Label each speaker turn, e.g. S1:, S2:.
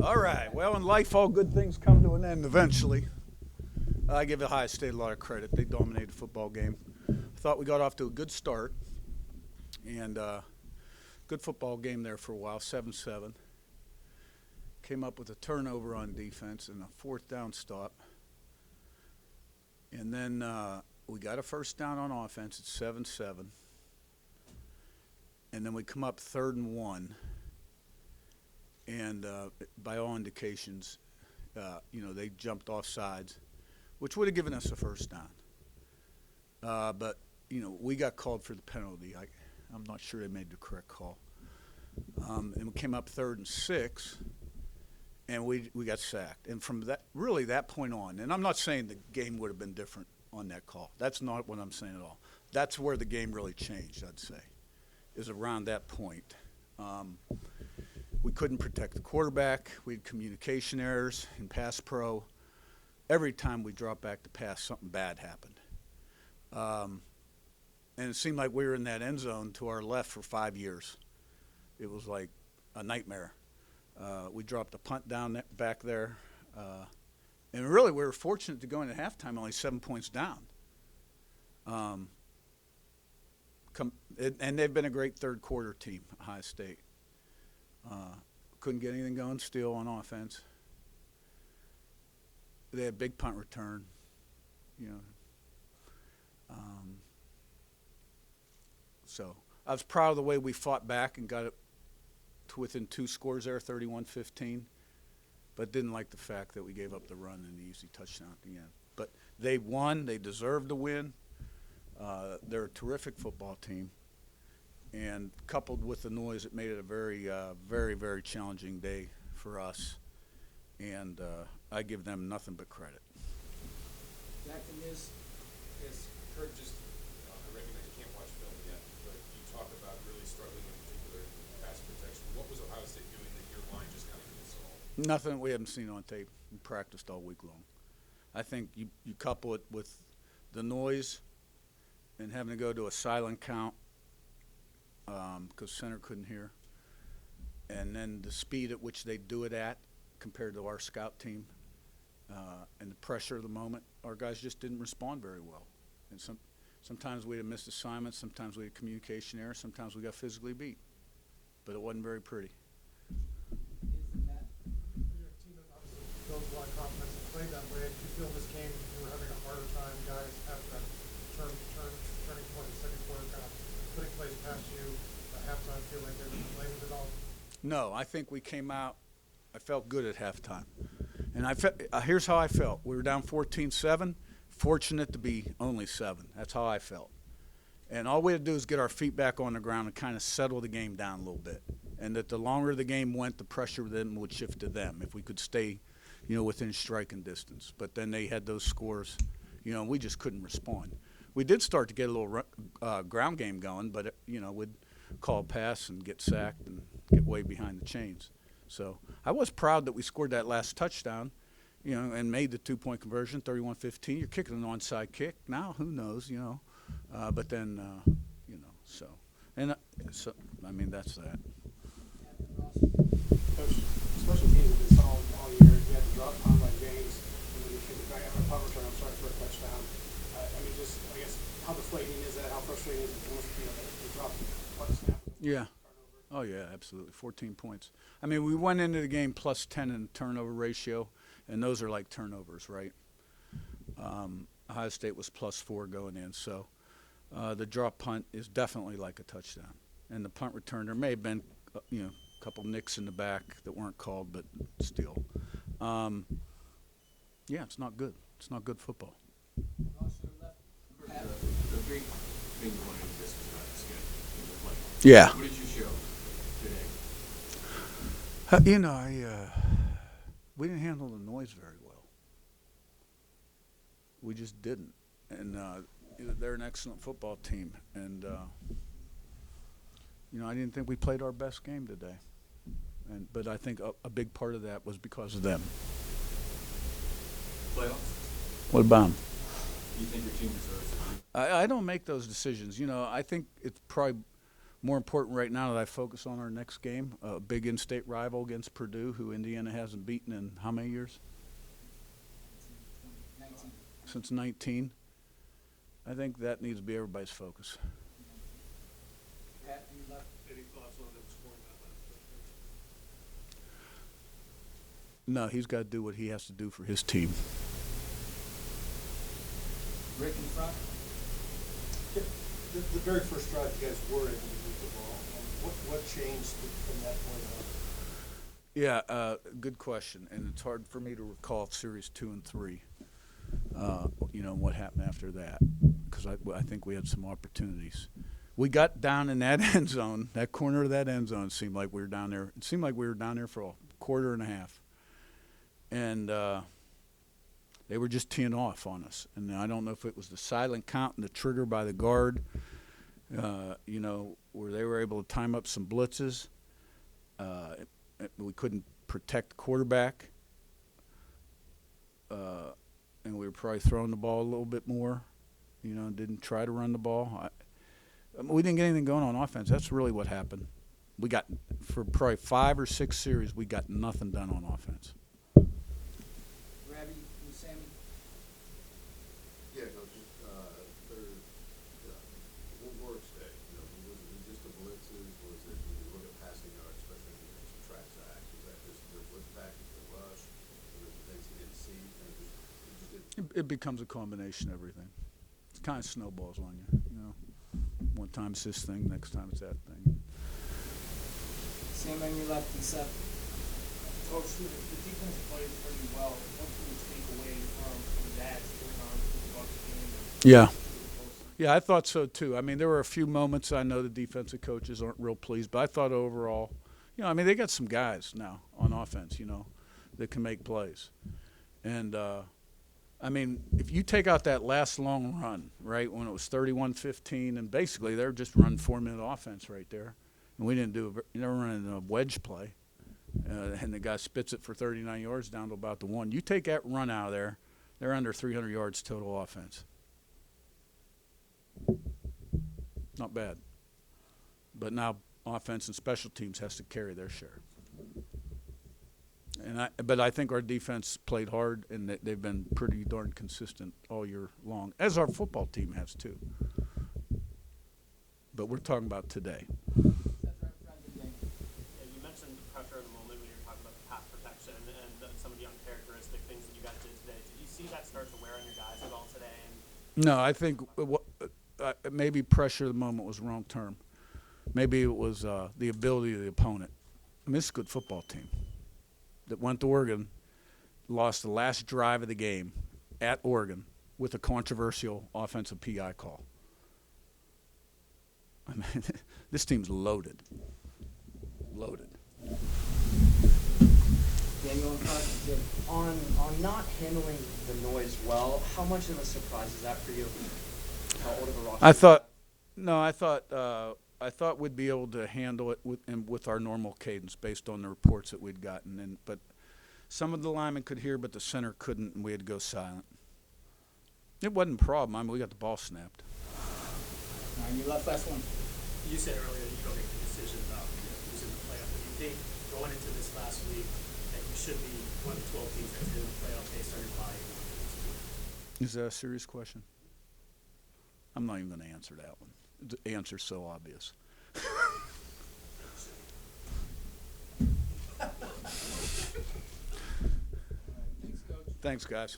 S1: All right. Well, in life, all good things come to an end eventually. I give Ohio State a lot of credit. They dominated the football game. I thought we got off to a good start, and good football game there for a while, 7-7. Came up with a turnover on defense and a fourth down stop. And then we got a first down on offense at 7-7. And then we come up 3rd and 1. And by all indications, they jumped off sides, which would have given us a first down. But we got called for the penalty. I'm not sure they made the correct call. And we came up 3rd and 6, and we got sacked. And from that point on, and I'm not saying the game would have been different on that call. That's not what I'm saying at all. That's where the game really changed, I'd say, is around that point. We couldn't protect the quarterback. We had communication errors in pass pro. Every time we dropped back to pass, something bad happened. And it seemed like we were in that end zone to our left for 5 years. It was like a nightmare. We dropped a punt down back there. And really, we were fortunate to go into halftime only 7 points down. And they've been a great third quarter team, Ohio State. Couldn't get anything going still on offense. They had big punt return, So I was proud of the way we fought back and got it to within 2 scores there, 31-15, but didn't like the fact that we gave up the run and the easy touchdown at the end. But they won. They deserved to win. They're a terrific football team. And coupled with the noise, it made it a very, very, very challenging day for us. And I give them nothing but credit.
S2: That thing is Curt, just, I recognize you can't watch film yet, but you talk about really struggling in particular pass protection. What was Ohio State doing that your line just kind of couldn't solve?
S1: Nothing we haven't seen on tape. We practiced all week long. I think you couple it with the noise and having to go to a silent count because center couldn't hear, and then the speed at which they do it at compared to our scout team, and the pressure of the moment, our guys just didn't respond very well. And sometimes we had missed assignments, sometimes we had communication error, sometimes we got physically beat. But it wasn't very pretty.
S3: You're a team that obviously builds a lot of confidence and played that way. Did you feel in this game you were having a harder time, guys, after that turning point in the second quarter, kind of putting plays past you at halftime, feel like they were playing with it all?
S1: No, I think we came out, I felt good at halftime. And here's how I felt. We were down 14-7, fortunate to be only 7. That's how I felt. And all we had to do is get our feet back on the ground and kind of settle the game down a little bit. And that the longer the game went, the pressure then would shift to them if we could stay, within striking distance. But then they had those scores, and we just couldn't respond. We did start to get a little ground game going, but, we'd call a pass and get sacked and get way behind the chains. So I was proud that we scored that last touchdown, and made the 2-point conversion, 31-15. You're kicking an onside kick. Now, who knows, but then, so. And so, that's that.
S4: Coach, special teams have been solid all year. You had to drop punt like James, and then you kicked it back after a punt return. I'm sorry for a touchdown. I guess, how deflating is that? How frustrating is it to drop punt snap?
S1: Yeah. Oh, yeah, absolutely. 14 points. We went into the game plus 10 in turnover ratio, and those are like turnovers, right? Ohio State was plus 4 going in, so the drop punt is definitely like a touchdown. And the punt return, there may have been, a couple nicks in the back that weren't called, but still. Yeah, it's not good. It's not good football.
S2: The big thing going into this was about the schedule in the play.
S1: Yeah.
S2: What did you show today?
S1: We didn't handle the noise very well. We just didn't. And they're an excellent football team. And, I didn't think we played our best game today. But I think a big part of that was because of them.
S2: Playoffs?
S1: What about them?
S2: Do you think your team deserves it?
S1: I don't make those decisions. I think it's probably more important right now that I focus on our next game, a big in-state rival against Purdue, who Indiana hasn't beaten in how many years?
S5: 19.
S1: Since 19. I think that needs to be everybody's focus.
S5: Pat, you left.
S4: Any thoughts on them scoring that last touchdown?
S1: No, he's got to do what he has to do for his team.
S5: Rick in front.
S6: The very first drive, you guys were able to move the ball. What changed from that point on?
S1: Yeah, good question, and it's hard for me to recall series 2 and 3. What happened after that, because I think we had some opportunities. We got down in that end zone, that corner of that end zone. Seemed like we were down there. It seemed like we were down there for a quarter and a half, and they were just teeing off on us. And I don't know if it was the silent count and the trigger by the guard, where they were able to time up some blitzes. We couldn't protect the quarterback, and we were probably throwing the ball a little bit more, didn't try to run the ball. We didn't get anything going on offense. That's really what happened. We got, for probably 5 or 6 series, we got nothing done on offense.
S5: Rabbi, you, Sammy.
S7: Yeah, no, just, what works today? Was it just the blitzes? Was it, when you look at passing yards, especially when you some track sacks, was that just the blitz package, the rush, or the things he didn't see? And it just didn't.
S1: It becomes a combination of everything. It kind of snowballs on you, One time it's this thing, next time it's that thing.
S5: Sam on your left and Seth.
S4: Coach, the defense played pretty well. What can you take away from that going on with the Bucs game?
S1: Yeah. Yeah, I thought so too. I mean, there were a few moments I know the defensive coaches aren't real pleased, but I thought overall, they got some guys now on offense, that can make plays. And, if you take out that last long run, right, when it was 31-15, and basically they're just running 4-minute offense right there, and we didn't they were running a wedge play, and the guy spits it for 39 yards down to about the 1. You take that run out of there, they're under 300 yards total offense. Not bad. But now offense and special teams has to carry their share. But I think our defense played hard, and they've been pretty darn consistent all year long, as our football team has too. But we're talking about today.
S5: Seth right in front of the game.
S8: Yeah, you mentioned pressure in a moment when you were talking about the pass protection and some of the uncharacteristic things that you guys did today. Did you see that start to wear on your guys at all today?
S1: No, I think maybe pressure of the moment was the wrong term. Maybe it was the ability of the opponent. This is a good football team that went to Oregon, lost the last drive of the game at Oregon with a controversial offensive PI call. I mean, this team's loaded. Loaded.
S5: Daniel in front. Jim.
S9: On not handling the noise well, how much of a surprise is that for you? How old of a roster?
S1: I thought we'd be able to handle it with our normal cadence based on the reports that we'd gotten. But some of the linemen could hear, but the center couldn't, and we had to go silent. It wasn't a problem. We got the ball snapped.
S5: All right, your left one.
S8: You said earlier that you don't make the decision about who's in the playoff. But you think going into this last week that you should be one of the 12 teams that's in the playoff based on your body?
S1: Is that a serious question? I'm not even going to answer that one. The answer's so obvious.
S5: Thanks, Coach.
S1: Thanks, guys.